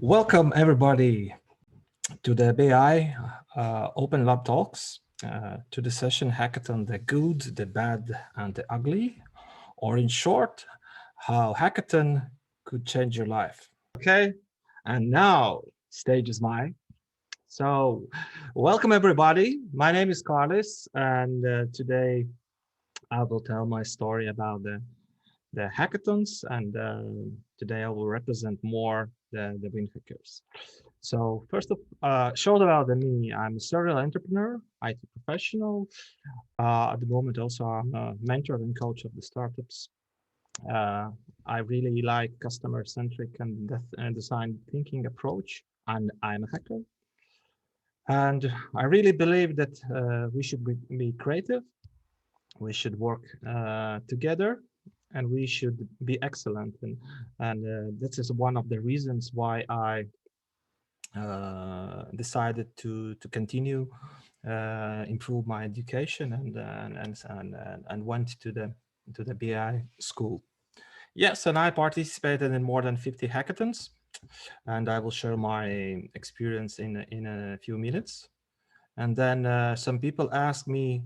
Welcome everybody to the BI OpenLab Talks, to the session Hackathon, the good, the bad, and the ugly, or in short, how Hackathon could change your life. Okay, and now stage is mine. So welcome everybody. My name is Karlis, and today I will tell my story about the hackathons, and today I will represent more the WindHackers. So first of short about me, I'm a serial entrepreneur, IT professional. At the moment also I'm a mentor and coach of the startups. I really like customer-centric and design thinking approach, and I'm a hacker. And I really believe that we should be creative, we should work together, and we should be excellent. And this is one of the reasons why I decided to continue improve my education and went to the BI school. Yes, and I participated in more than 50 hackathons, and I will share my experience in a few minutes. And then some people ask me,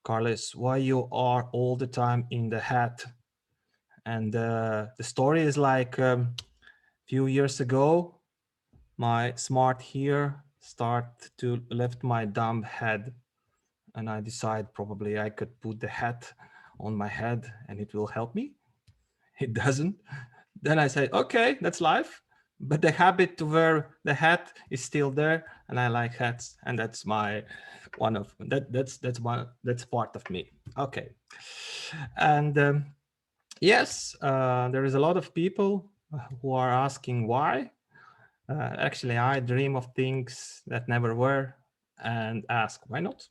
Karlis, why you are all the time in the hat? And the story is like few years ago, my smart hair start to lift my dumb head, and I decide probably I could put the hat on my head and it will help me. It doesn't. Then I say, okay, that's life, but the habit to wear the hat is still there, and I like hats, and that's my one of that's part of me. Okay, and yes, there is a lot of people who are asking why. Actually, I dream of things that never were and ask, why not?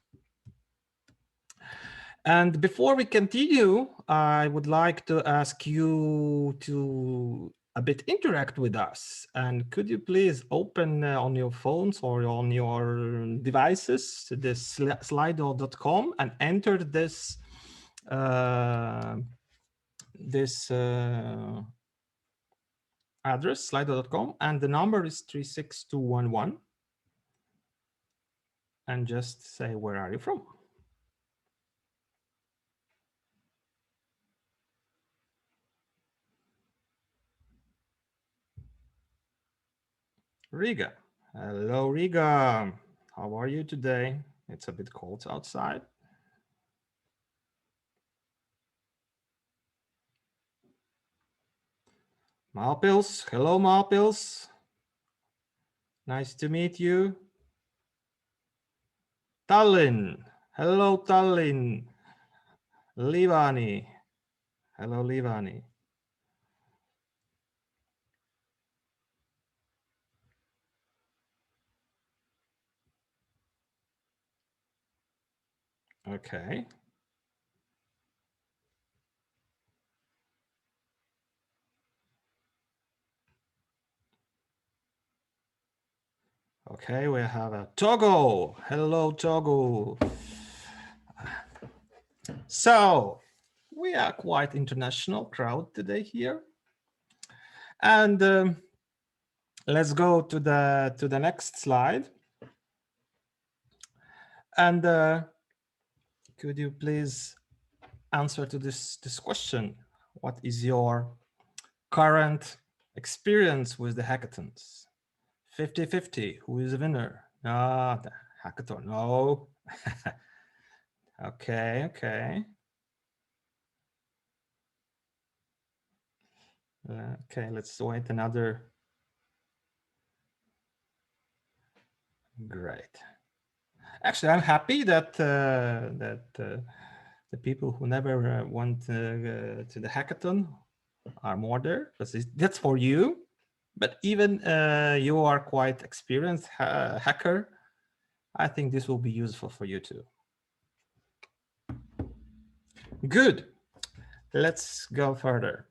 And before we continue, I would like to ask you to a bit interact with us. And could you please open on your phones or on your devices this slido.com and enter this address, slido.com, and the number is 36211. And just say, where are you from? Riga. Hello, Riga. How are you today? It's a bit cold outside. Malpils. Hello, Malpils. Nice to meet you. Tallinn. Hello, Tallinn. Livani. Hello, Livani. Okay. Okay, we have a Togo. Hello, Togo. So we are quite international crowd today here. And let's go to the next slide. And could you please answer to this question? What is your current experience with the hackathons? 50-50, who is the winner? Ah, the hackathon, no. Okay, okay. Okay, let's wait another. Great. Actually, I'm happy that the people who never went to the hackathon are more there, because that's for you. But even you are quite experienced hacker, I think this will be useful for you too. Good. Let's go further.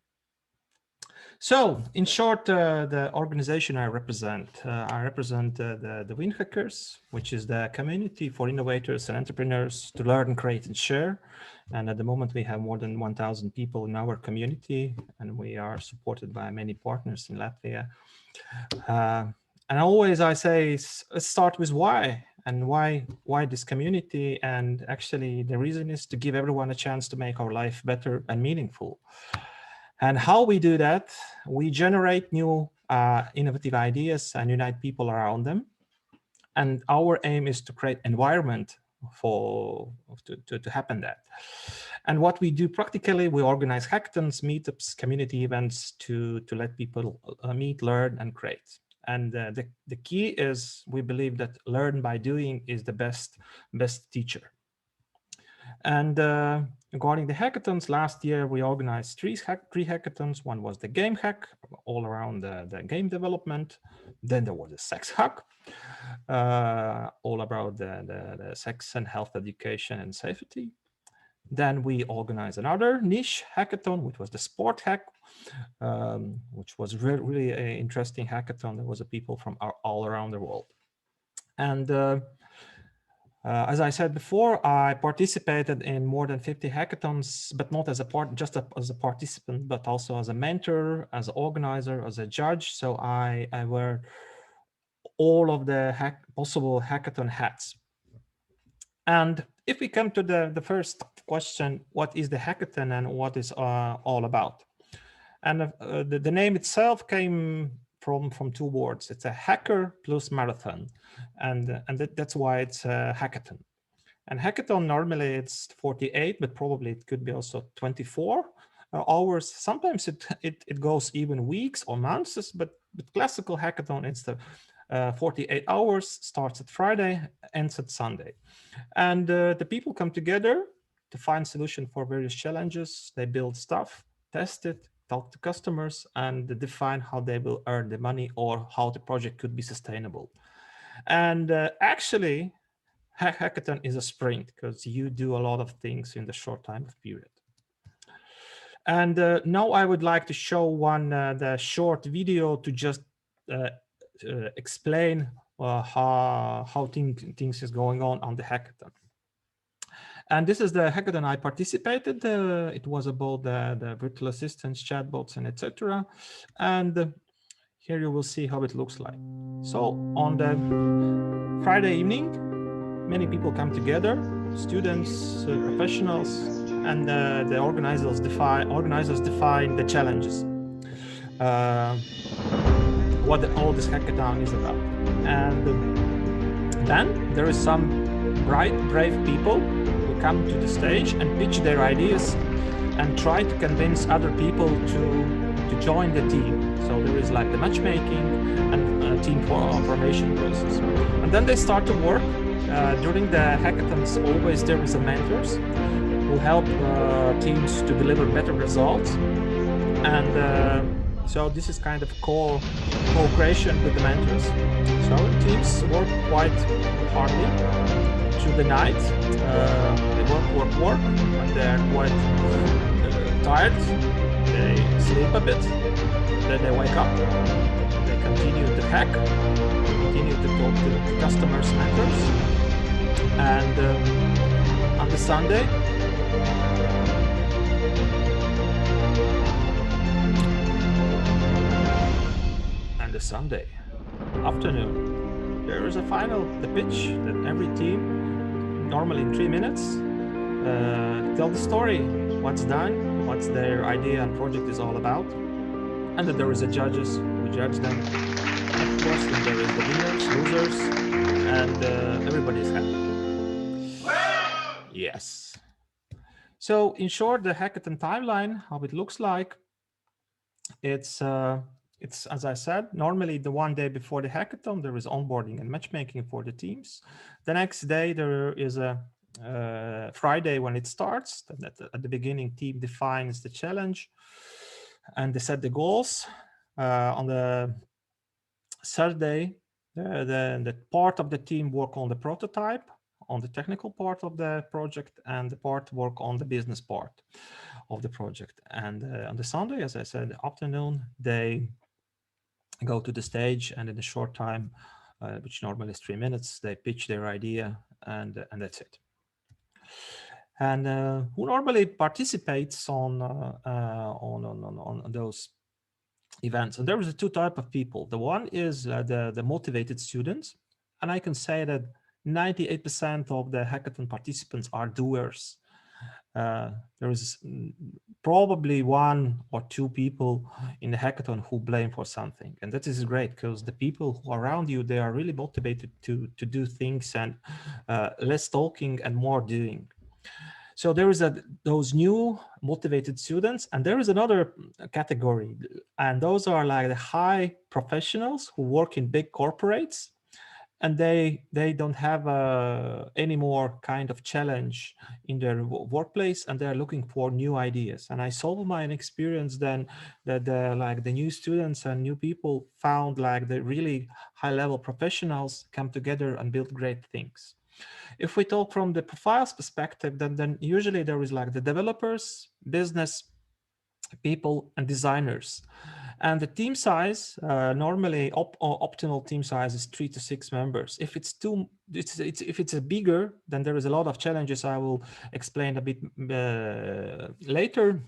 So, in short, the organization I represent the WindHackers, which is the community for innovators and entrepreneurs to learn, create, and share. And at the moment, we have more than 1,000 people in our community, and we are supported by many partners in Latvia. And always I say, let's start with why, and why this community. And actually the reason is to give everyone a chance to make our life better and meaningful. And how we do that, we generate new innovative ideas and unite people around them. And our aim is to create environment to happen that. And what we do practically, we organize hackathons, meetups, community events to let people meet, learn, and create. And the key is we believe that learn by doing is the best teacher. And regarding the hackathons, last year we organized three hackathons. One was the game hack, all around the game development. Then there was a sex hack, all about the sex and health education and safety. Then we organized another niche hackathon, which was the sport hack, which was really an interesting hackathon. There was people from all around the world. And as I said before, I participated in more than 50 hackathons, but not as a as a participant, but also as a mentor, as an organizer, as a judge. So I wear all of the possible hackathon hats. And if we come to the first question, what is the hackathon and what is all about? And the name itself came from two words. It's a hacker plus marathon, and that's why it's a hackathon. And hackathon normally it's 48, but probably it could be also 24 hours. Sometimes it goes even weeks or months, but classical hackathon it's the 48 hours, starts at Friday, ends at Sunday. And the people come together to find solution for various challenges. They build stuff, test it, talk to customers, and define how they will earn the money or how the project could be sustainable. And actually, hackathon is a sprint because you do a lot of things in the short time period. And now I would like to show the short video to just explain how things is going on the hackathon. And this is the hackathon I participated. It was about the virtual assistants, chatbots, and etc. And here you will see how it looks like. So on the Friday evening, many people come together, students, professionals, and the organizers define the challenges. What all this hackathon is about. And then there is some bright, brave people who come to the stage and pitch their ideas and try to convince other people to join the team. So there is like the matchmaking and team formation process. And then they start to work. During the hackathons, always there is a mentors who help teams to deliver better results. And so this is kind of co-creation with the mentors. So teams work quite hardly through the night. They work. When they're quite tired, they sleep a bit. Then they wake up. They continue to hack. Continue to talk to customers, mentors. And on the Sunday, Sunday afternoon, there is a final, the pitch that every team, normally in 3 minutes, tell the story, what's done, what's their idea and project is all about. And then there is a judges who judge them. Of course, then there is the winners, losers, and everybody's happy. Yes. So in short, the hackathon timeline, how it looks like, it's as I said, normally the one day before the hackathon, there is onboarding and matchmaking for the teams. The next day, there is a Friday when it starts. At the beginning, team defines the challenge and they set the goals. On the Saturday, the part of the team work on the prototype, on the technical part of the project, and the part work on the business part of the project. And on the Sunday, as I said, afternoon, they go to the stage, and in a short time, which normally is 3 minutes, they pitch their idea, and that's it. And who normally participates on those events. And there is a two type of people. The one is the motivated students. And I can say that 98% of the hackathon participants are doers. Uh, there is probably one or two people in the hackathon who blame for something, and that is great because the people who are around you, they are really motivated to do things, and less talking and more doing. So there is those new motivated students, and there is another category, and those are like the high professionals who work in big corporates, and they don't have any more kind of challenge in their workplace, and they're looking for new ideas. And I saw my experience then that like the new students and new people found like the really high level professionals come together and build great things. If we talk from the profiles perspective, then usually there is like the developers, business people, and designers. And the team size, normally optimal team size is 3 to 6 members. If it's if it's a bigger, then there is a lot of challenges I will explain a bit later.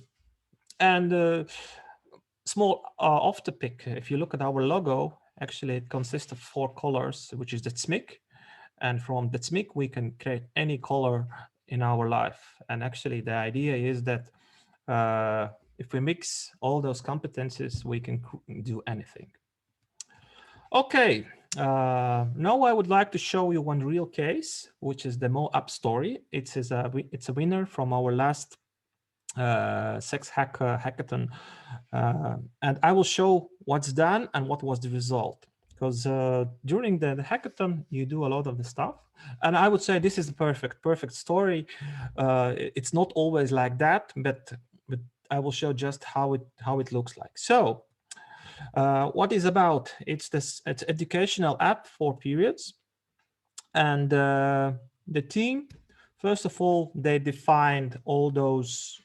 And small off the pick, if you look at our logo, actually it consists of 4 colors, which is the SMIC. And from the SMIC, we can create any color in our life. And actually the idea is that if we mix all those competencies, we can do anything. Okay, now I would like to show you one real case, which is the Mo App story. It's a winner from our last Sex Hackathon. And I will show what's done and what was the result. Because during the hackathon, you do a lot of the stuff. And I would say this is the perfect story. It's not always like that, but I will show just how it looks like. So what is about? It's educational app for periods. And the team, first of all, they defined all those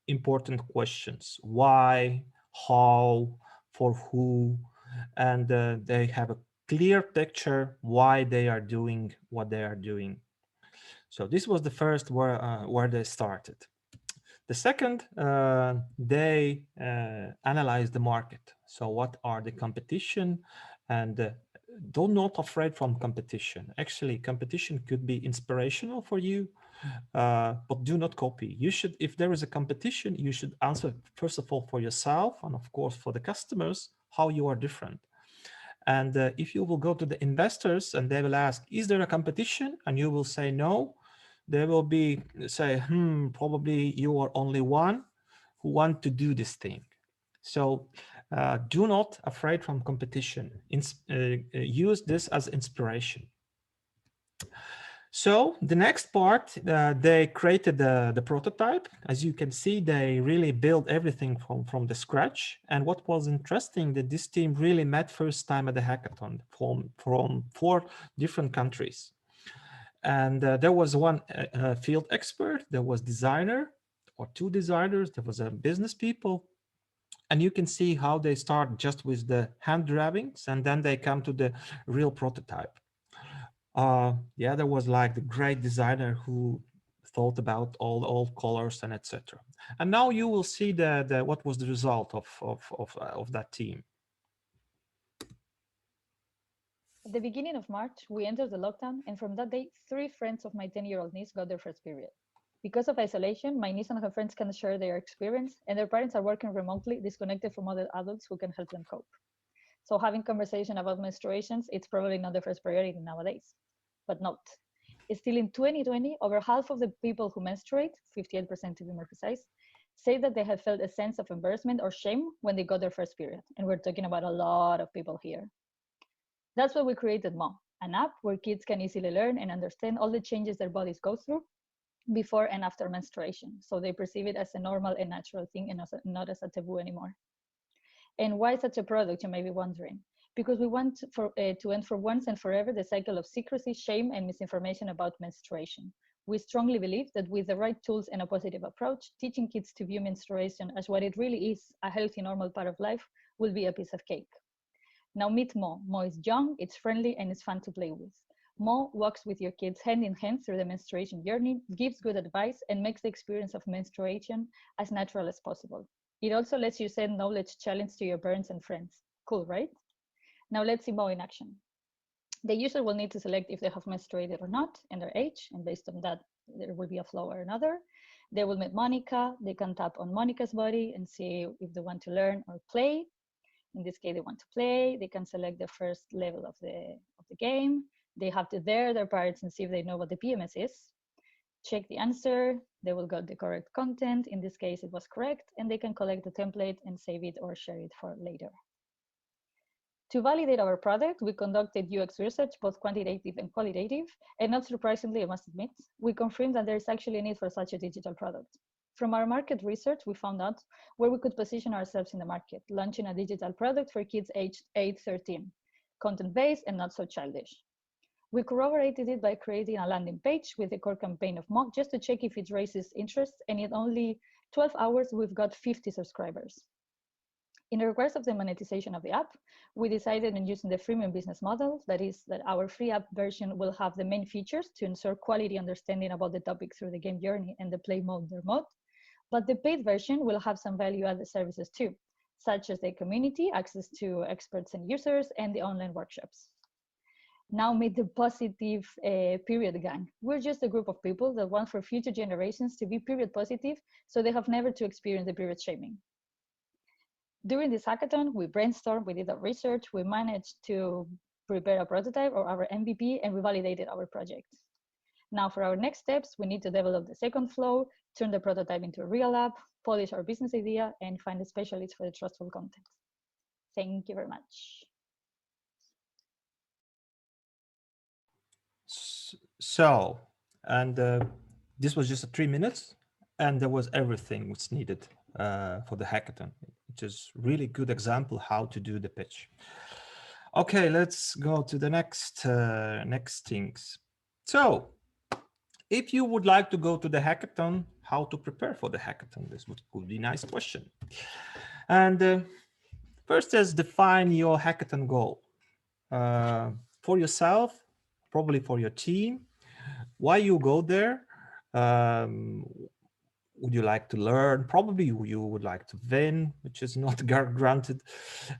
important questions: why, how, for who, and they have a clear picture why they are doing what they are doing. So this was the first where they started. The second, they analyze the market. So what are the competition, and do not afraid from competition. Actually, competition could be inspirational for you, but do not copy. You should, if there is a competition, you should answer first of all for yourself, and of course for the customers, how you are different. And if you will go to the investors and they will ask, is there a competition? And you will say no, they will be say, probably you are only one who want to do this thing. So do not afraid from competition. Use this as inspiration. So the next part, they created the prototype. As you can see, they really built everything from the scratch. And what was interesting, that this team really met first time at the hackathon from 4 different countries. And there was one field expert, there was designer or 2 designers, there was a business people. And you can see how they start just with the hand drawings, and then they come to the real prototype. Yeah, there was like the great designer who thought about all colors and etc. And now you will see the what was the result of that team. At the beginning of March, we entered the lockdown, and from that day, 3 friends of my 10-year-old niece got their first period. Because of isolation, my niece and her friends can share their experience, and their parents are working remotely, disconnected from other adults who can help them cope. So having conversation about menstruations, it's probably not the first priority nowadays. But note, still in 2020, over half of the people who menstruate, 58% to be more precise, say that they have felt a sense of embarrassment or shame when they got their first period. And we're talking about a lot of people here. That's why we created Mo, an app where kids can easily learn and understand all the changes their bodies go through before and after menstruation. So they perceive it as a normal and natural thing and not as a taboo anymore. And why such a product, you may be wondering? Because we want to end for once and forever the cycle of secrecy, shame, and misinformation about menstruation. We strongly believe that with the right tools and a positive approach, teaching kids to view menstruation as what it really is, a healthy, normal part of life, will be a piece of cake. Now meet Mo. Mo is young, it's friendly, and it's fun to play with. Mo walks with your kids hand in hand through the menstruation journey, gives good advice, and makes the experience of menstruation as natural as possible. It also lets you send knowledge challenge to your parents and friends. Cool, right? Now let's see more in action. The user will need to select if they have menstruated or not and their age, and based on that, there will be a flow or another. They will meet Monica. They can tap on Monica's body and see if they want to learn or play. In this case, they want to play. They can select the first level of the game. They have to dare their parents and see if they know what the PMS is. Check the answer. They will get the correct content. In this case, it was correct, and they can collect the template and save it or share it for later. To validate our product, we conducted UX research, both quantitative and qualitative, and not surprisingly, I must admit, we confirmed that there is actually a need for such a digital product. From our market research, we found out where we could position ourselves in the market, launching a digital product for kids aged 8-13, content-based and not so childish. We corroborated it by creating a landing page with a core campaign of mock just to check if it raises interest, and in only 12 hours, we've got 50 subscribers. In regards of the monetization of the app, we decided on using the freemium business model. That is, that our free app version will have the main features to ensure quality understanding about the topic through the game journey and the play mode, their mode. But the paid version will have some value-added services too, such as the community, access to experts and users, and the online workshops. Now meet the positive period gang. We're just a group of people that want for future generations to be period positive, so they have never to experience the period shaming. During this hackathon, we brainstormed, we did our research, we managed to prepare a prototype or our MVP, and we validated our project. Now for our next steps, we need to develop the second flow, turn the prototype into a real app, polish our business idea, and find a specialist for the trustful content. Thank you very much. So, and this was just 3 minutes, and there was everything was needed for the hackathon, which is really good example how to do the pitch. Okay, let's go to the next things. So, if you would like to go to the hackathon, how to prepare for the hackathon? This would be a nice question. And first is define your hackathon goal for yourself, probably for your team. Why you go there? Would you like to learn? Probably you would like to win, which is not granted.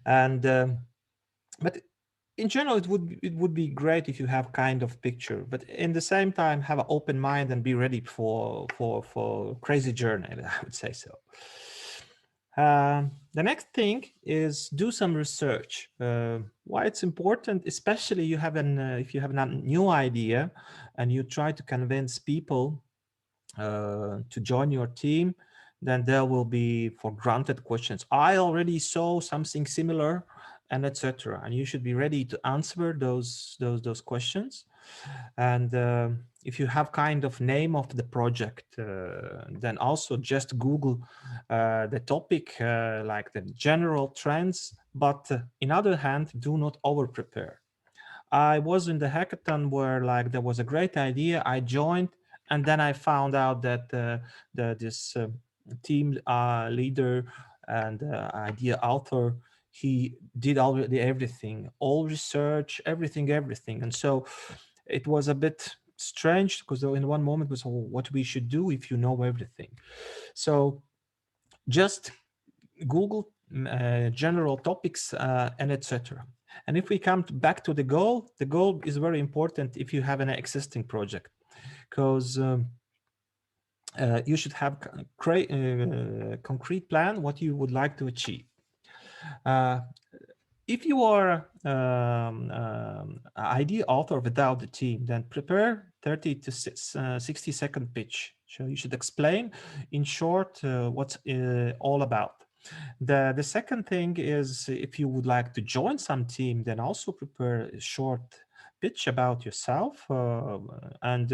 And but in general, it would be great if you have kind of picture. But in the same time, have an open mind and be ready for crazy journey. I would say so. The next thing is do some research. Why it's important, especially you have if you have a new idea and you try to convince people to join your team, then there will be for granted questions. I already saw something similar, and etc. And you should be ready to answer those questions. And if you have kind of name of the project, then also just Google the topic, like the general trends. But in other hand, do not over prepare. I was in the hackathon where like there was a great idea. I joined, and then I found out that this team leader and idea author, he did already everything, all research, everything. And so it was a bit strange because in one moment was, oh, what we should do if you know everything. So just Google general topics and etc. And if we come back to the goal is very important if you have an existing project, because you should have concrete plan what you would like to achieve. If you are idea author without the team, then prepare 30 to 60-second pitch. So you should explain in short what's all about. The second thing is, if you would like to join some team, then also prepare a short pitch about yourself, and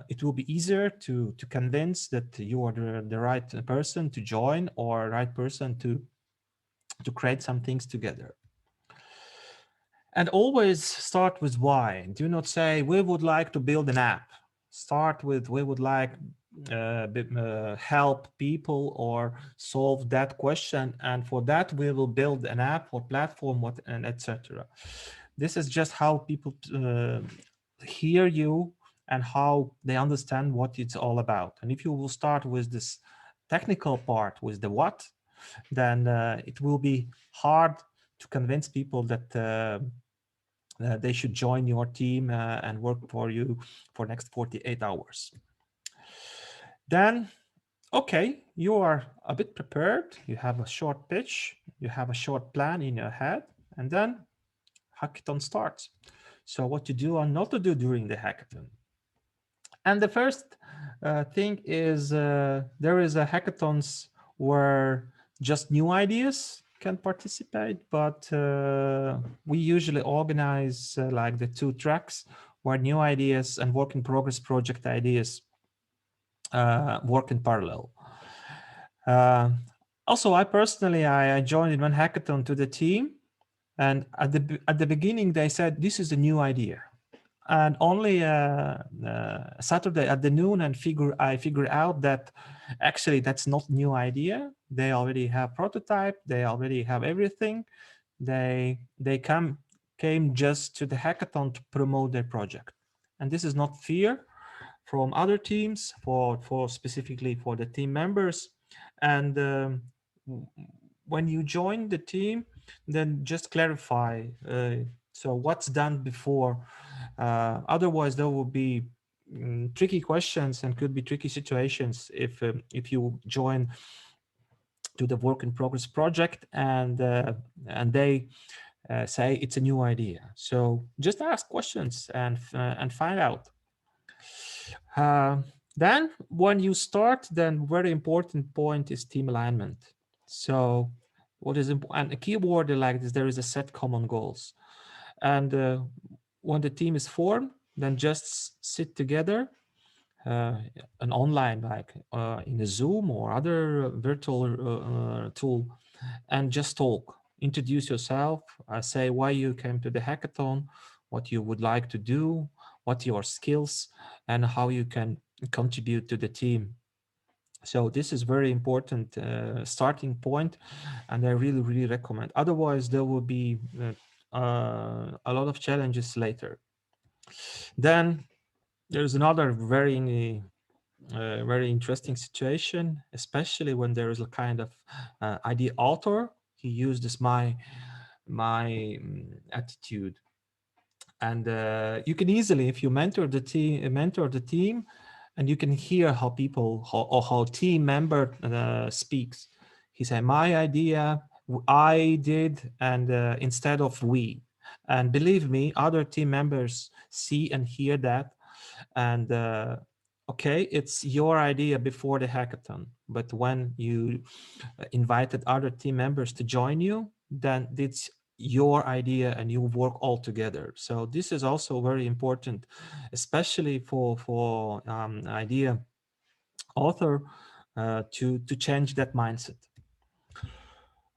it will be easier to convince that you are the right person to join or right person to create some things together. And always start with why. Do not say, we would like to build an app. Start with, we would like help people or solve that question. And for that, we will build an app or platform, and etc. This is just how people hear you and how they understand what it's all about. And if you will start with this technical part with the what, then it will be hard to convince people that they should join your team and work for you for next 48 hours. Then, okay, you are a bit prepared. You have a short pitch, you have a short plan in your head, and then hackathon starts. So what to do and not to do during the hackathon. And the first thing is there is a hackathons where just new ideas can participate, but we usually organize like the two tracks where new ideas and work in progress project ideas work in parallel. Uh, Also, I personally, I joined in one hackathon to the team, and at the beginning they said this is a new idea, and only Saturday at the noon and I figure out that actually that's not new idea. They already have prototype, they already have everything. They came just to the hackathon to promote their project, and this is not fear from other teams for specifically for the team members. And when you join the team, then just clarify so what's done before. Otherwise there will be tricky questions and could be tricky situations if you join to the work in progress project and they say it's a new idea. So just ask questions and find out. uh, then when you start, then very important point is team alignment. So what is important, a keyword like this, there is a set common goals. And when the team is formed, then just sit together, uh, an online, like in a Zoom or other virtual tool, and just talk. Introduce yourself, say why you came to the hackathon, what you would like to do, what your skills, and how you can contribute to the team. So this is very important starting point, and I really recommend. Otherwise, there will be a lot of challenges later. Then there's another very interesting situation, especially when there is a kind of idea author. He used this my attitude, and you can easily, if you mentor the team, and you can hear how people or how team member speaks. He said, "My idea, I did," and instead of we. And believe me, other team members see and hear that, and okay, it's your idea before the hackathon, but when you invited other team members to join you, then it's your idea and you work all together. So this is also very important, especially for idea author, to change that mindset.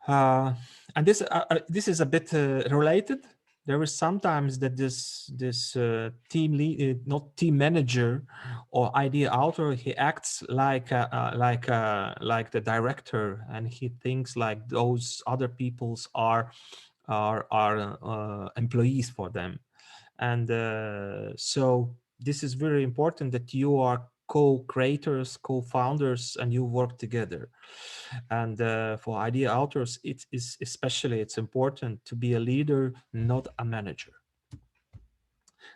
uh, and this is a bit related. There is sometimes that this team lead, not team manager or idea author, he acts like the director, and he thinks like those other peoples are employees for them. And so this is very important that you are co-creators, co-founders, and you work together. And for idea authors, it is especially it's important to be a leader, not a manager.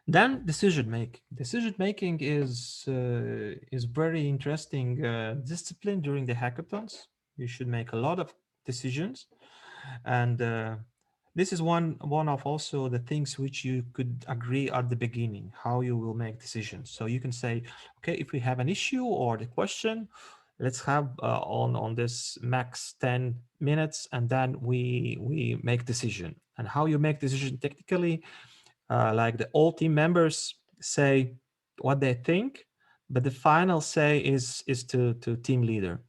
Then decision making. Decision making is very interesting discipline during the hackathons. You should make a lot of decisions, and this is one of also the things which you could agree at the beginning, how you will make decisions. So you can say, okay, if we have an issue or the question, let's have on this max 10 minutes, and then we make decision. And how you make decision technically, like the all team members say what they think, but the final say is to team leader.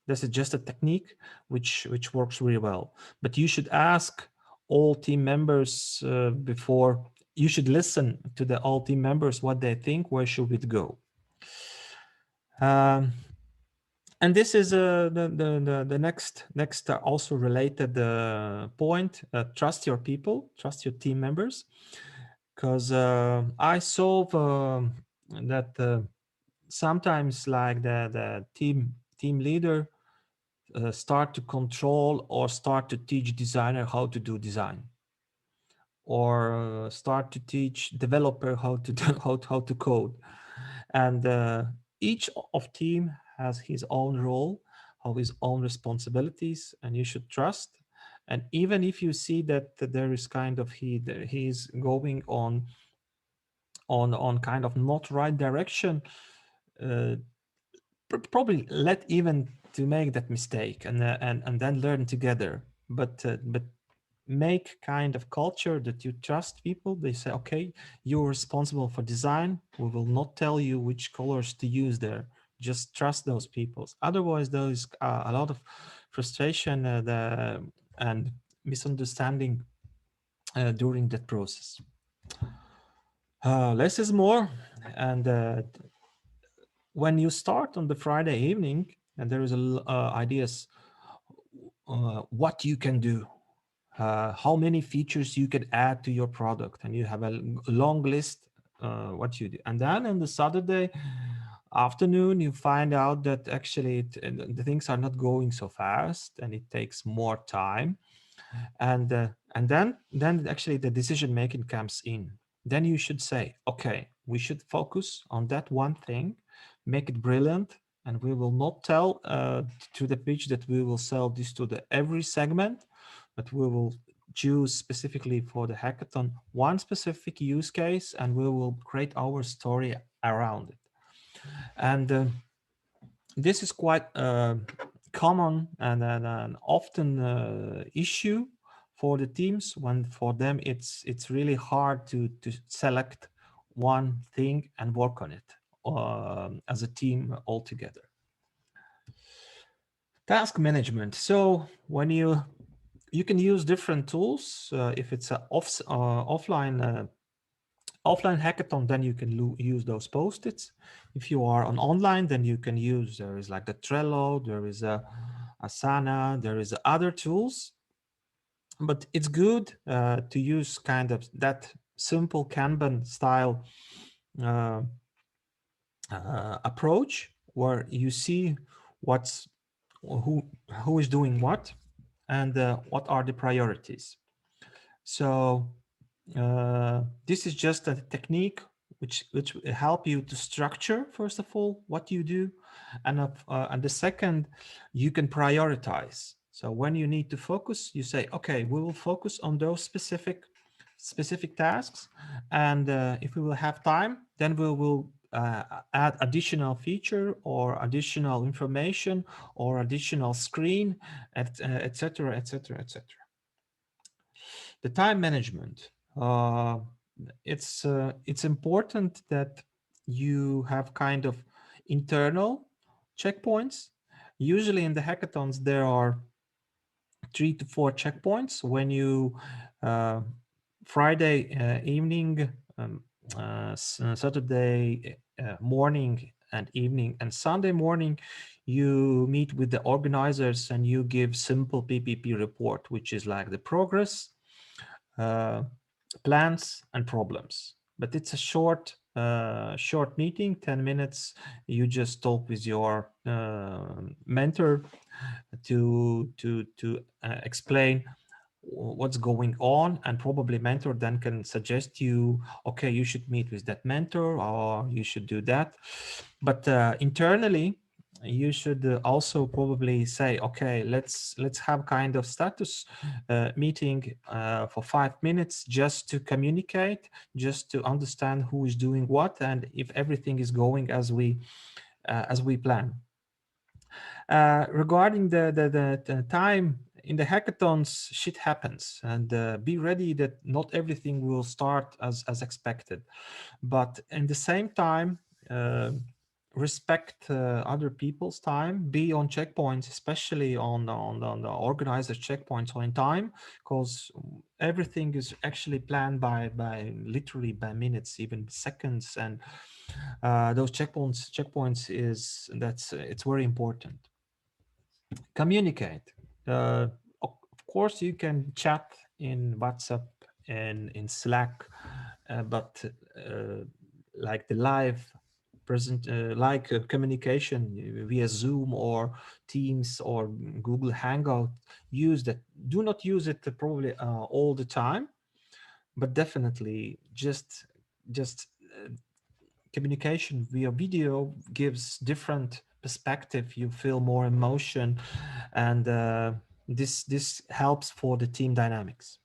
This is just a technique which works really well. But you should ask all team members before. You should listen to the all team members what they think. Where should it go? Um, and this is the next also related point. Trust your people, trust your team members, because I saw that sometimes like the team leader start to control or start to teach designer how to do design, or start to teach developer how to do, how to code. And each of team has his own role, have his own responsibilities, and you should trust. And even if you see that there is kind of he's going on kind of not right direction, uh, probably let even to make that mistake, and then learn together. But make kind of culture that you trust people. They say, okay, you're responsible for design, we will not tell you which colors to use there. Just trust those people, otherwise there is a lot of frustration and misunderstanding during that process. Less is more. And when you start on the Friday evening, and there is ideas what you can do, how many features you can add to your product, and you have a long list what you do. And then on the Saturday afternoon, you find out that actually the things are not going so fast, and it takes more time. And then actually the decision making comes in. Then you should say, okay, we should focus on that one thing, make it brilliant, and we will not tell to the pitch that we will sell this to the every segment, but we will choose specifically for the hackathon one specific use case, and we will create our story around it. And this is quite common and an often issue for the teams, when for them it's really hard to select one thing and work on it as a team altogether. Task management. So when you can use different tools. If it's a offline hackathon, then you can use those post-its. If you are on online, then you can use, there is like the Trello, there is a Asana, there is other tools. But it's good to use kind of that simple Kanban style uh, approach, where you see what's who who is doing what, and what are the priorities. So this is just a technique which will help you to structure, first of all, what you do, and the second, you can prioritize. So when you need to focus, you say, okay, we will focus on those specific tasks, and if we will have time, then we will add additional feature or additional information or additional screen, etc., etc., etc. The time management. It's important that you have kind of internal checkpoints. Usually in the hackathons there are 3 to 4 checkpoints. When you uh, Friday evening, Saturday morning and evening, and Sunday morning, you meet with the organizers and you give simple PPP report, which is like the progress, uh, plans and problems. But it's a short meeting, 10 minutes. You just talk with your mentor to explain what's going on, and probably mentor then can suggest you, okay, you should meet with that mentor or you should do that. But internally you should also probably say, okay, let's have kind of status meeting for 5 minutes, just to communicate, just to understand who is doing what, and if everything is going as we plan. Regarding the time in the hackathons, shit happens, and be ready that not everything will start as expected. But in the same time, respect other people's time. Be on checkpoints, especially on the organizer checkpoints on time, because everything is actually planned by literally by minutes, even seconds, and those checkpoints is that's it's very important. Communicate. Of course, you can chat in WhatsApp and in Slack, but like the live communication via Zoom or Teams or Google Hangout, use that. Do not use it probably all the time, but definitely just communication via video gives different perspective. You feel more emotion, and this helps for the team dynamics.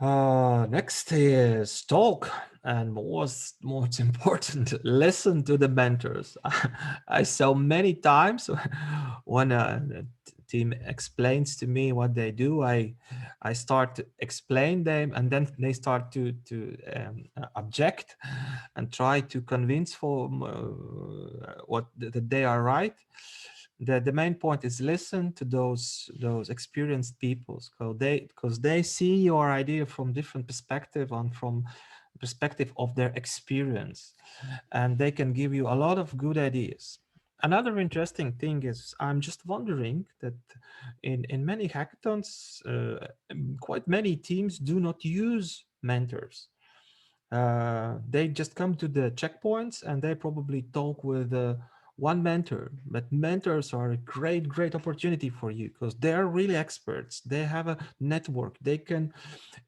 Next is talk, and most important, listen to the mentors. I saw many times when a team explains to me what they do, I start to explain them, and then they start to object and try to convince for that they are right. The main point is listen to those experienced people, because they see your idea from different perspective and from perspective of their experience, and they can give you a lot of good ideas. Another interesting thing is, I'm just wondering that in many hackathons, quite many teams do not use mentors. They just come to the checkpoints and they probably talk with one mentor. But mentors are a great opportunity for you, because they're really experts. They have a network. They can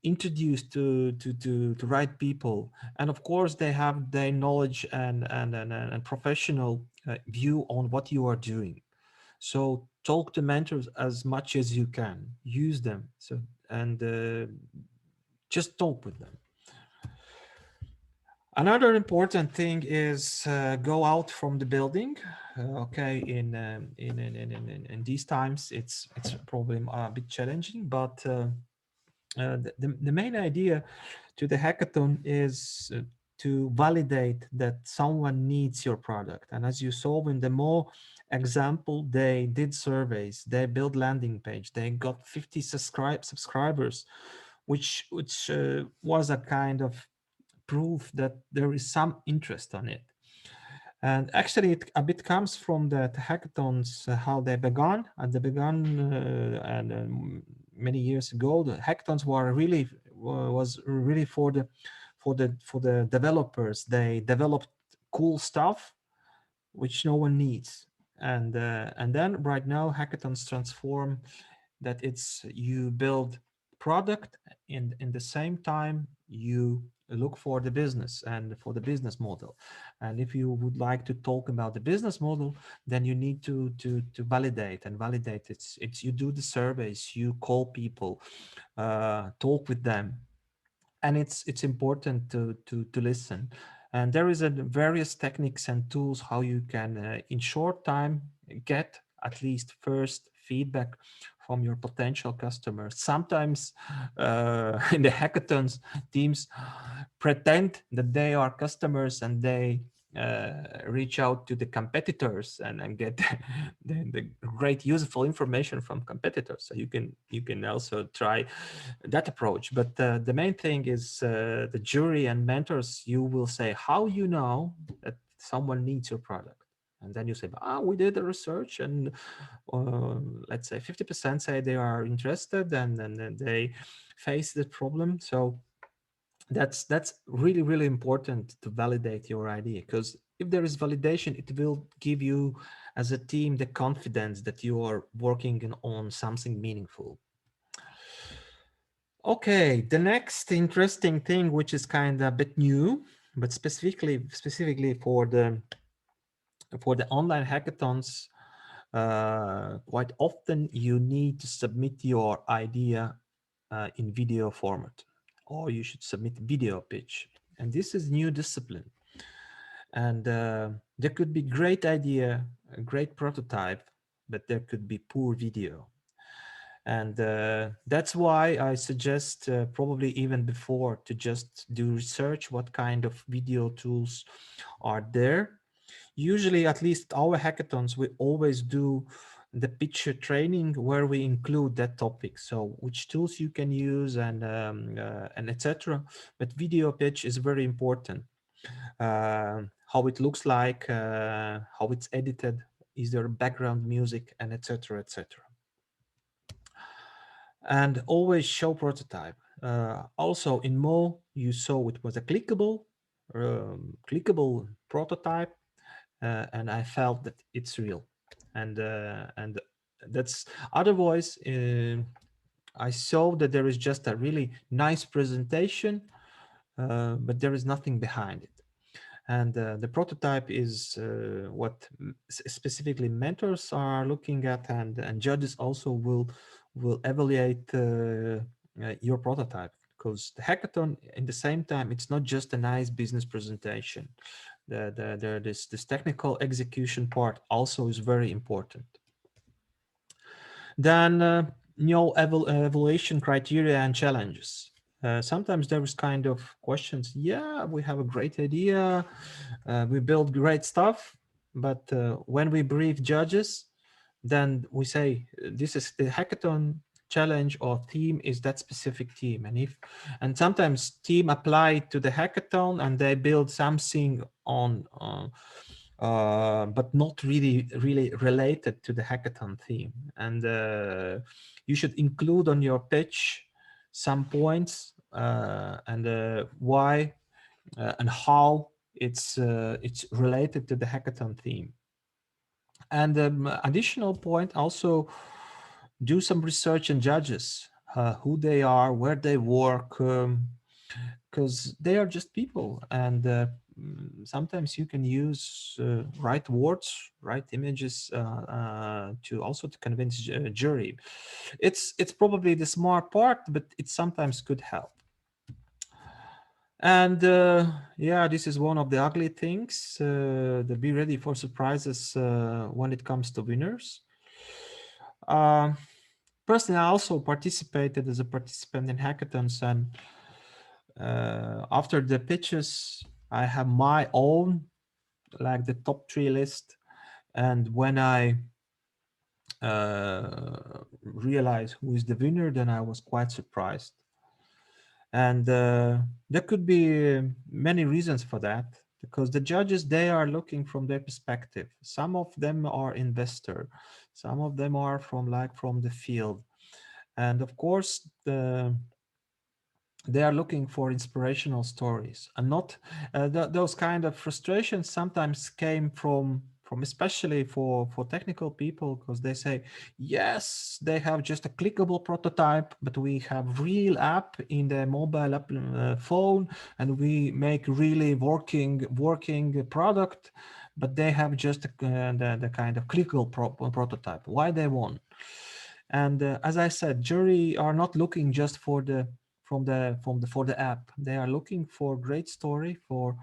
introduce to right people, and of course they have their knowledge and professional view on what you are doing. So talk to mentors as much as you can. Use them. And just talk with them. Another important thing is go out from the building. Okay, in these times, it's probably a bit challenging, but the main idea to the hackathon is to validate that someone needs your product. And as you saw in the more example, they did surveys, they built landing page, they got 50 subscribers, which was a kind of proof that there is some interest on it. And actually, it a bit comes from the hackathons, how they began. And they began and many years ago. The hackathons were really was really for the developers. They developed cool stuff which no one needs. And then right now, hackathons transform that it's you build product, in the same time you look for the business and for the business model. And if you would like to talk about the business model, then you need to validate. It's you do the surveys, you call people, talk with them, and it's important to listen. And there is a various techniques and tools how you can in short time get at least first feedback from your potential customers. Sometimes in the hackathons, teams pretend that they are customers, and they reach out to the competitors and get the great useful information from competitors. So you can also try that approach. But the main thing is the jury and mentors. You will say how you know that someone needs your product, and then you say, we did the research, and let's say 50% say they are interested, and then they face the problem. So that's really important to validate your idea, because if there is validation, it will give you as a team the confidence that you are working on something meaningful. Okay, the next interesting thing, which is kind of a bit new, but specifically for the online hackathons, quite often you need to submit your idea in video format, or you should submit video pitch. And this is new discipline. And there could be great idea, a great prototype, but there could be poor video. And that's why I suggest probably even before to just do research what kind of video tools are there. Usually, at least our hackathons, we always do the picture training where we include that topic. So which tools you can use and etc. But video pitch is very important. How it looks like, how it's edited, is there background music, and etc. etc. And always show prototype. Also in Mo, you saw it was a clickable, clickable prototype, and I felt that it's real. And that's otherwise. I saw that there is just a really nice presentation, but there is nothing behind it. And the prototype is what specifically mentors are looking at, and judges also will evaluate your prototype, because the hackathon, in the same time, it's not just a nice business presentation. This technical execution part also is very important. Then evaluation criteria and challenges. Sometimes there is kind of questions. Yeah, we have a great idea, we build great stuff, but when we brief judges, then we say this is the hackathon challenge or theme is that specific team, and sometimes team apply to the hackathon and they build something on but not really related to the hackathon theme. And you should include on your pitch some points, and why and how it's related to the hackathon theme. And additional point, also do some research and judges, who they are, where they work, because they are just people. And sometimes you can use right words, right images, to also to convince jury. It's probably the smart part, but it sometimes could help. And yeah, this is one of the ugly things. The be ready for surprises when it comes to winners. Um Personally, I also participated as a participant in hackathons, and after the pitches, I have my own, like the top three list. And when I realized who is the winner, then I was quite surprised. And there could be many reasons for that, because the judges, they are looking from their perspective. Some of them are investor, some of them are from the field, and of course they are looking for inspirational stories, and not those kind of frustrations sometimes came from especially for technical people, because they say, yes, they have just a clickable prototype, but we have real app in the mobile app, phone, and we make really working product, but they have just the kind of clickable prototype. Why they won? And as I said, jury are not looking just for the app. They are looking for great story, for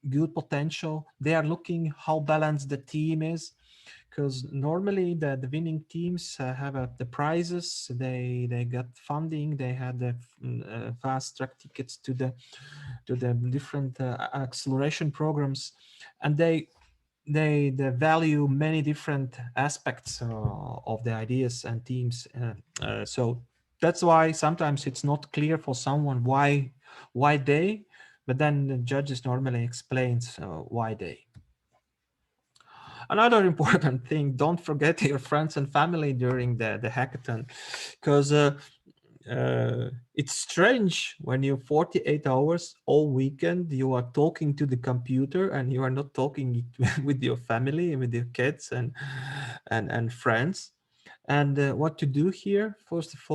good potential. They are looking how balanced the team is, because normally the winning teams have the prizes. They got funding. They had the fast track tickets to the different acceleration programs, and they value many different aspects of the ideas and teams. So that's why sometimes it's not clear for someone why they, but then the judges normally explains why they. Another important thing, don't forget your friends and family during the hackathon, because it's strange when you 48 hours all weekend you are talking to the computer and you are not talking with your family and with your kids and friends. And what to do here? First of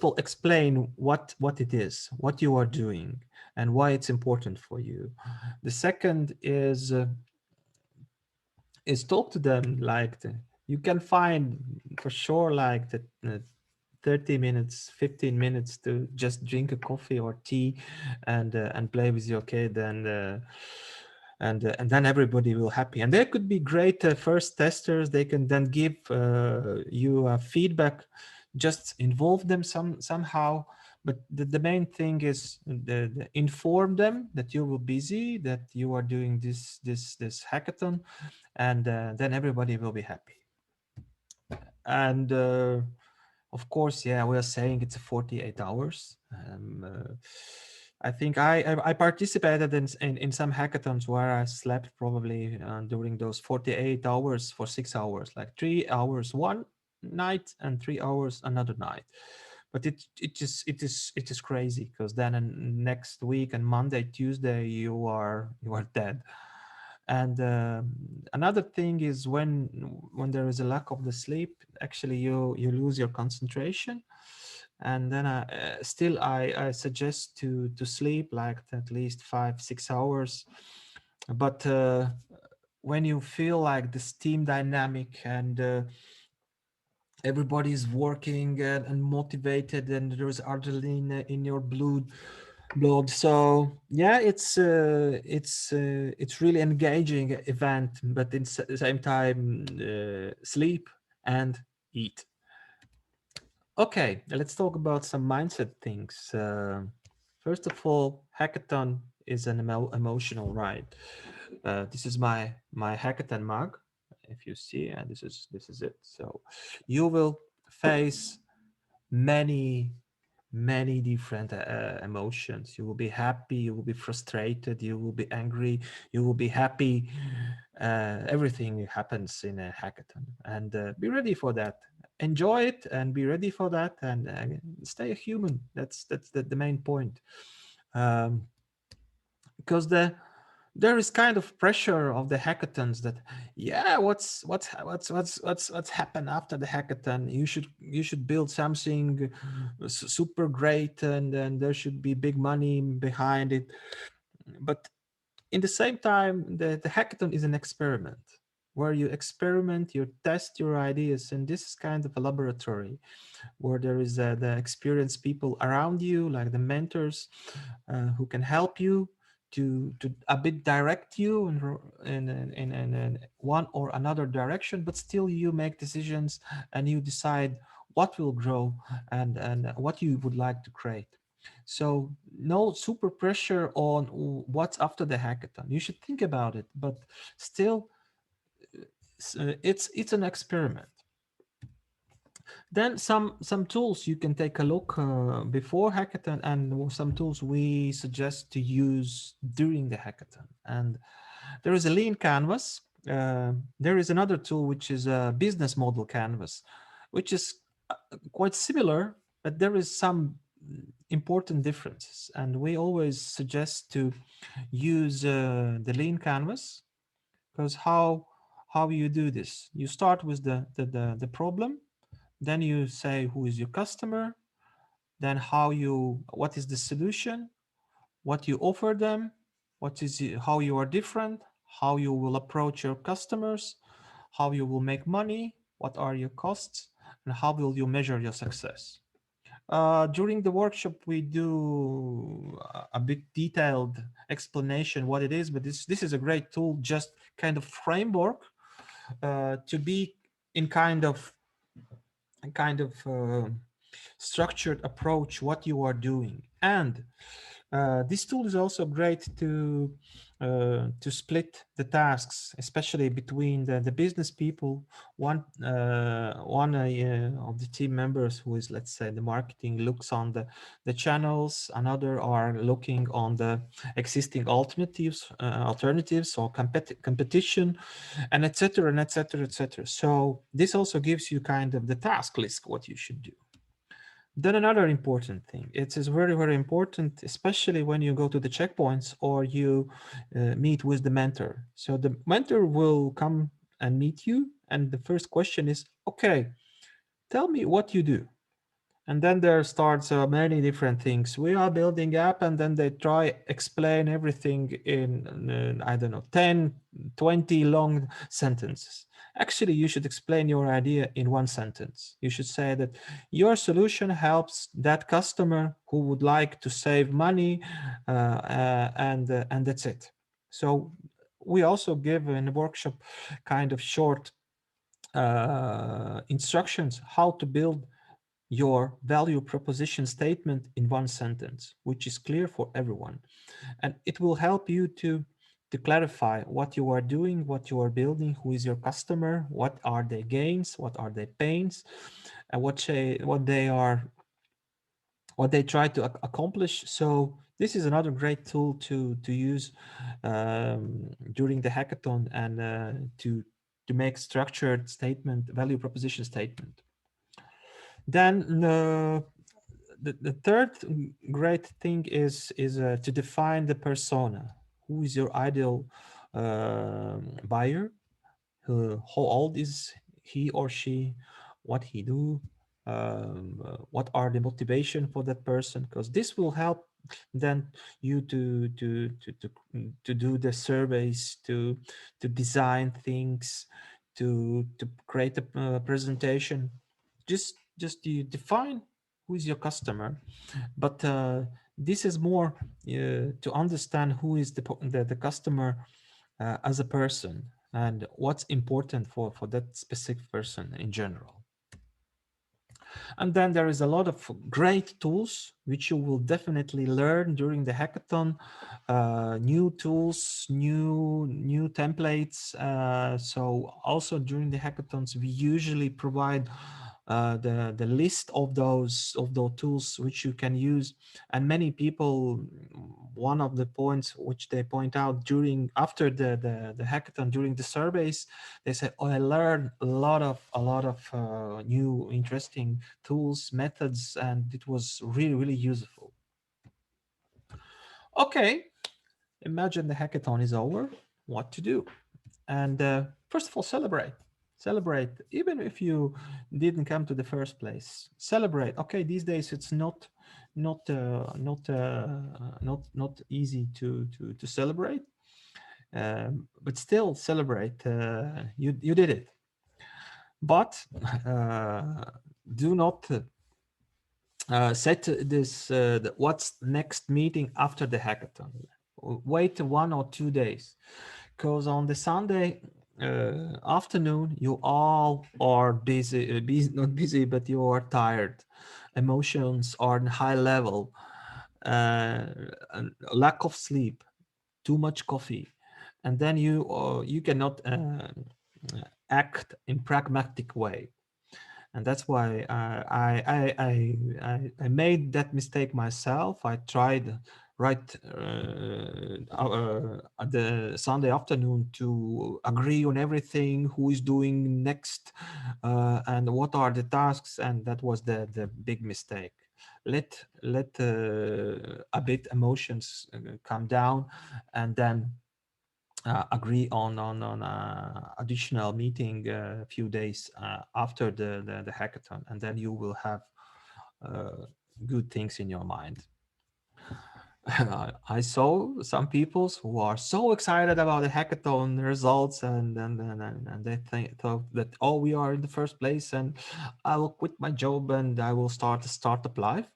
all, explain what it is, what you are doing, and why it's important for you. The second is talk to them, like you can find for sure like the 30 minutes, 15 minutes to just drink a coffee or tea and play with your kid, and then everybody will happy. And there could be great first testers. They can then give you feedback, just involve them somehow. But the main thing is inform them that you were busy, that you are doing this hackathon, and then everybody will be happy. And of course, yeah, we are saying it's 48 hours. I think I participated in some hackathons where I slept probably during those 48 hours for 6 hours, like 3 hours one night and 3 hours another night. but it is crazy, because then next week and Monday, Tuesday, you are dead. And another thing is when there is a lack of the sleep, actually you lose your concentration. And then I suggest to sleep like at least 5-6 hours. But when you feel like this team dynamic, and everybody's working and motivated, and there's adrenaline in your blood. So yeah, it's really engaging event, but in the same time, sleep and eat. Okay, let's talk about some mindset things. First of all, hackathon is an emotional ride. This is my hackathon mug, if you see, and this is it. So you will face many many different emotions. You will be happy, you will be frustrated, you will be angry, you will be happy. Everything happens in a hackathon, and be ready for that. Enjoy it and be ready for that, and stay a human. That's the main point. um, because there is kind of pressure of the hackathons that, yeah, what's happened after the hackathon. You should build something super great, and there should be big money behind it. But in the same time, the hackathon is an experiment, where you experiment, you test your ideas, and this is kind of a laboratory where there is the experienced people around you, like the mentors, who can help you to a bit direct you in one or another direction, but still you make decisions, and you decide what will grow, and what you would like to create. So no super pressure on what's after the hackathon. You should think about it, but still, it's an experiment. Then some tools you can take a look before hackathon, and some tools we suggest to use during the hackathon. And there is a lean canvas. There is another tool which is a business model canvas, which is quite similar, but there is some important differences. And we always suggest to use the lean canvas, because how you do this? You start with the problem, then you say who is your customer, then what is the solution, what you offer them, how you are different, how you will approach your customers, how you will make money, what are your costs, and how will you measure your success. During the workshop, we do a bit detailed explanation what it is, but this is a great tool, just kind of framework to be in kind of structured approach what you are doing. And this tool is also great to split the tasks, especially between the business people. One of the team members, who is, let's say, the marketing, looks on the channels. Another are looking on the existing alternatives or competition, and etc. and etc. etc. So this also gives you kind of the task list what you should do. Then another important thing, it is very, very important, especially when you go to the checkpoints or you meet with the mentor. So the mentor will come and meet you, and the first question is, okay, tell me what you do. And then there starts many different things. We are building app, and then they try explain everything in, I don't know, 10, 20 long sentences. Actually, you should explain your idea in one sentence. You should say that your solution helps that customer who would like to save money, and that's it. So we also give in the workshop kind of short instructions how to build your value proposition statement in one sentence, which is clear for everyone. And it will help you to clarify what you are doing, what you are building, who is your customer, what are their gains, what are their pains, and what they try to accomplish. So this is another great tool to use during the hackathon, and to make structured statement, value proposition statement. Then the third great thing is to define the persona. Who is your ideal buyer? How old is he or she? What he do? What are the motivation for that person? Because this will help then you to do the surveys, to design things, to create a presentation. Just you define who is your customer, but this is more to understand who is the customer as a person and what's important for that specific person in general. And then there is a lot of great tools which you will definitely learn during the hackathon. New tools, new templates. So also during the hackathons, we usually provide the list of those tools which you can use. And many people, one of the points which they point out during after the hackathon, during the surveys, they say, "Oh, I learned a lot of new interesting tools, methods, and it was really useful." Okay, imagine the hackathon is over. What to do? And first of all, celebrate, even if you didn't come to the first place. Celebrate. Okay, these days it's not easy to celebrate, but still celebrate. You did it. But uh, do not set this what's next meeting after the hackathon. Wait 1 or 2 days, because on the Sunday afternoon you all are busy, not busy, but you are tired. Emotions are on high level, lack of sleep, too much coffee, and then you cannot act in pragmatic way. And that's why I made that mistake myself. I tried right at the Sunday afternoon to agree on everything, who is doing next, and what are the tasks, and that was the big mistake. Let a bit emotions come down, and then agree on additional meeting a few days after the hackathon, and then you will have good things in your mind. I saw some people who are so excited about the hackathon results, and they thought that, oh, we are in the first place, and I will quit my job and I will start a startup life.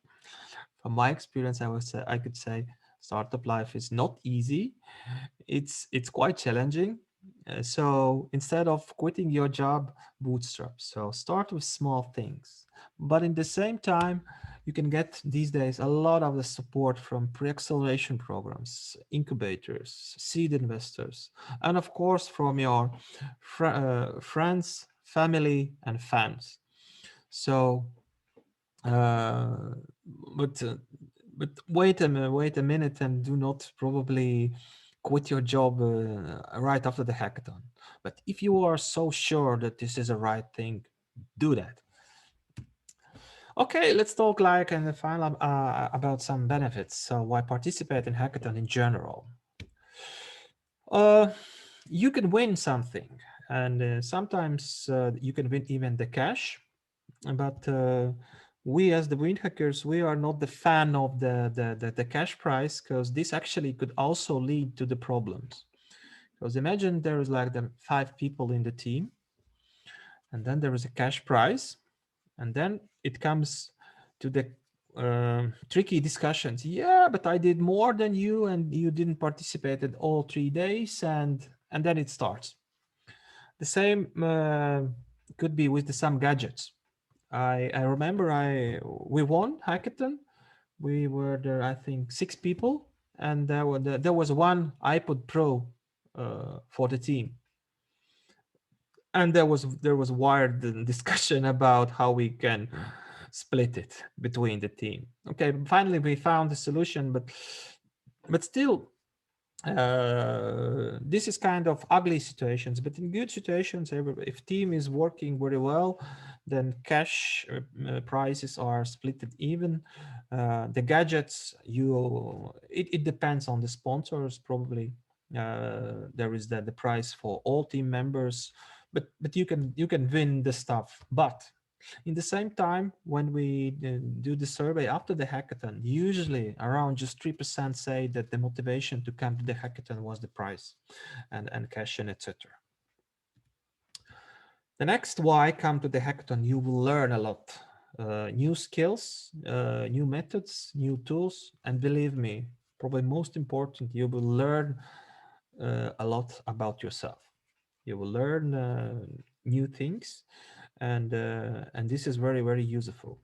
From my experience, I could say startup life is not easy. It's quite challenging. So instead of quitting your job, bootstrap. So start with small things. But in the same time, you can get these days a lot of the support from pre-acceleration programs, incubators, seed investors, and of course from your friends, family, and fans. So, uh, but uh, but wait a minute, and do not probably quit your job right after the hackathon. But if you are so sure that this is the right thing, do that. Okay, let's talk like in the final about some benefits. So why participate in hackathon in general? Uh, you can win something, and sometimes you can win even the cash. But we as the WindHackers, we are not the fan of the cash prize, because this actually could also lead to the problems. Because imagine there is like the 5 people in the team, and then there is a cash prize, and then it comes to the tricky discussions. Yeah, but I did more than you, and you didn't participate at all 3 days, and then it starts. The same could be with some gadgets. I remember we won hackathon. We were there, I think, 6 people, and there was one iPod Pro for the team, and there was wired discussion about how we can split it between the team. Okay, finally we found a solution, but still, this is kind of ugly situations. But in good situations, if team is working very well, then cash prices are split even. The gadgets, it depends on the sponsors probably. There is the price for all team members, but you can win the stuff. But in the same time, when we do the survey after the hackathon, usually around just 3% say that the motivation to come to the hackathon was the prize and cash and etc. The next why come to the hackathon, you will learn a lot. New skills, new methods, new tools, and believe me, probably most important, you will learn a lot about yourself. You will learn new things, and this is very, very useful.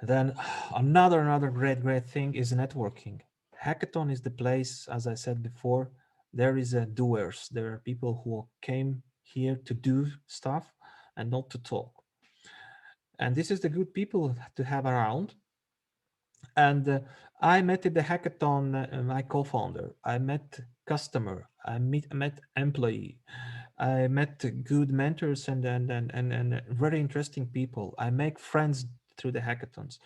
Then another great thing is networking. Hackathon is the place, as I said before, there is a doers. There are people who came here to do stuff and not to talk. And this is the good people to have around. And I met at the hackathon my co-founder. I met customer. I met employee. I met good mentors and very interesting people. I make friends through the hackathons.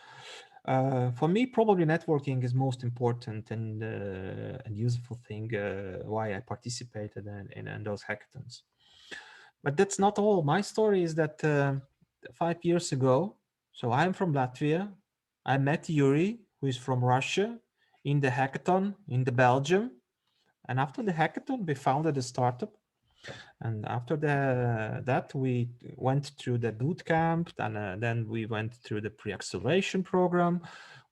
For me, probably networking is most important and useful thing why I participated in those hackathons. But that's not all. My story is that 5 years ago, so I'm from Latvia. I met Yuri, who is from Russia, in the hackathon in the Belgium. And after the hackathon, we founded a startup. And after that, we went through the boot camp, and then we went through the pre-acceleration program.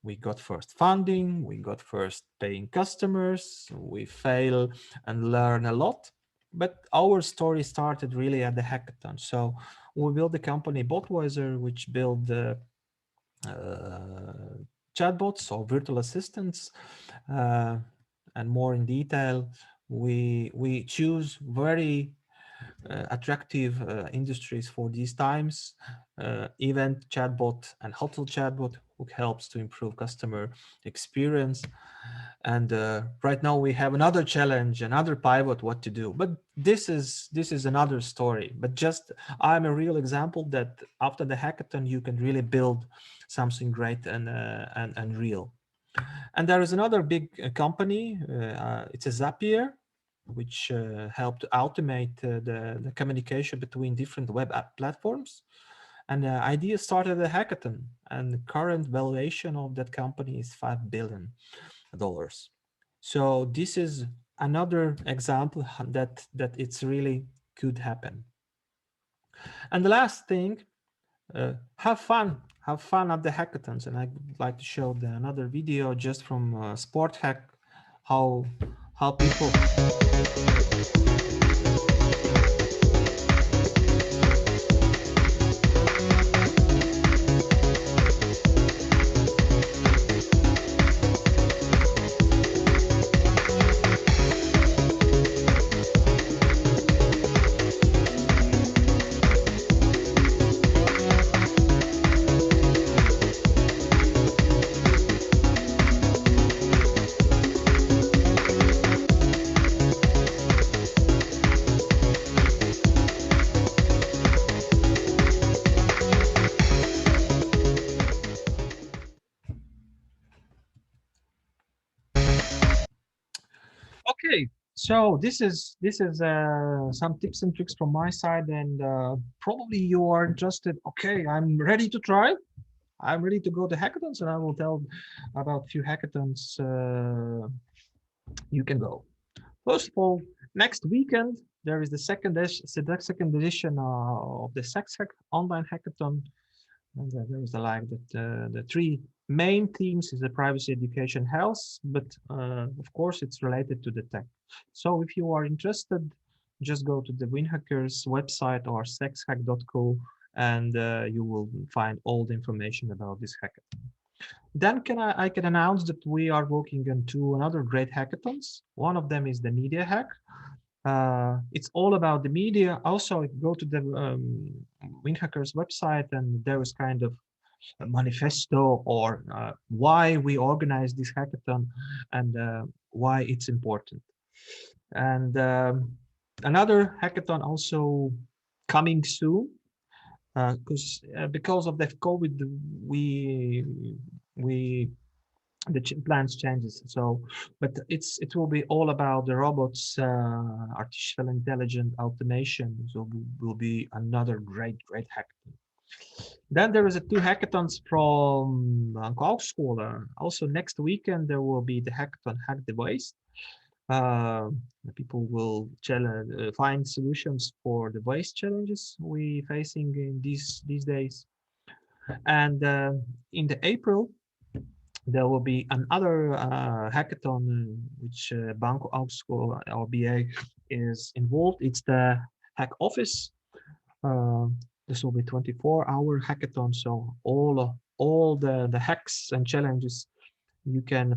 We got first funding, we got first paying customers, we fail and learn a lot. But our story started really at the hackathon. So we built the company Botwiser, which built chatbots or virtual assistants. And more in detail, we choose very attractive industries for these times. Event chatbot and hotel chatbot, who helps to improve customer experience. And right now we have another challenge, another pivot, what to do. But this is another story. But just I'm a real example that after the hackathon you can really build something great and real. And there is another big company. It's a Zapier, which helped to automate the communication between different web app platforms. And the idea started a hackathon, and the current valuation of that company is $5 billion. So this is another example that it's really could happen. And the last thing, have fun at the hackathons. And I'd like to show another video just from Sport Hack, how people. Okay, so this is some tips and tricks from my side, and probably you are interested. Okay, I'm ready to try. I'm ready to go to hackathons, and I will tell about a few hackathons you can go. First of all, next weekend there is the second edition of the Sex Hack online hackathon. And there is the three main themes is the privacy, education, health, but of course it's related to the tech. So if you are interested, just go to the WindHackers website or sexhack.co, and you will find all the information about this hackathon. Then I can announce that we are working on two another great hackathons. One of them is the Media Hack. It's all about the media. Also, if you go to the WindHackers website, and there is kind of a manifesto or why we organize this hackathon and why it's important. And another hackathon also coming soon. because of the COVID, we we the plans changes. So, but it will be all about the robots, artificial intelligence, automation. So will be another great hackathon. Then there is a two hackathons from Hogeschool. Also next weekend there will be the hackathon Hack the Waste. Uh, the people will find solutions for the waste challenges we facing in these days. And in the April there will be another hackathon which Banco Hogeschool or BA is involved. It's the Hack Office. Uh, this will be 24-hour hackathon, so all the hacks and challenges you can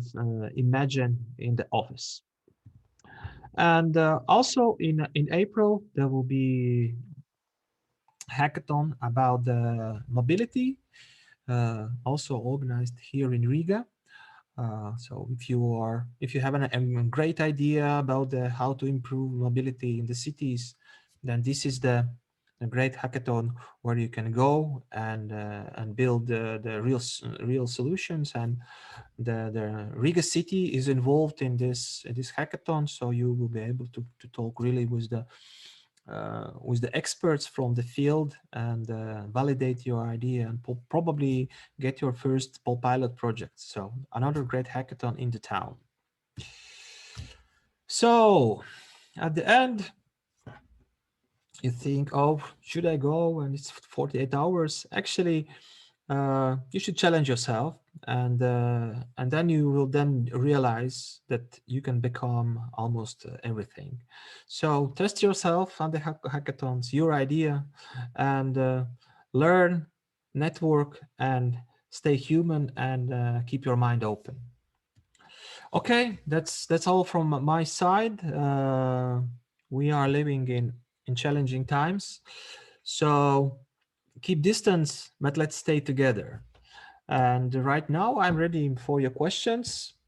imagine in the office. And also in April there will be hackathon about the mobility, also organized here in Riga. So if you have a great idea about how to improve mobility in the cities, then this is the great hackathon where you can go and build the real solutions. And the Riga city is involved in this hackathon, so you will be able to talk really with the experts from the field and validate your idea and probably get your first pilot project. So another great hackathon in the town. So at the end, you think, oh, should I go? And it's 48 hours. Actually, you should challenge yourself, and then you will then realize that you can become almost everything. So test yourself on the hackathons, your idea, and learn, network, and stay human, and keep your mind open. Okay, that's all from my side. We are living in challenging times, so keep distance, but let's stay together. And right now I'm ready for your questions.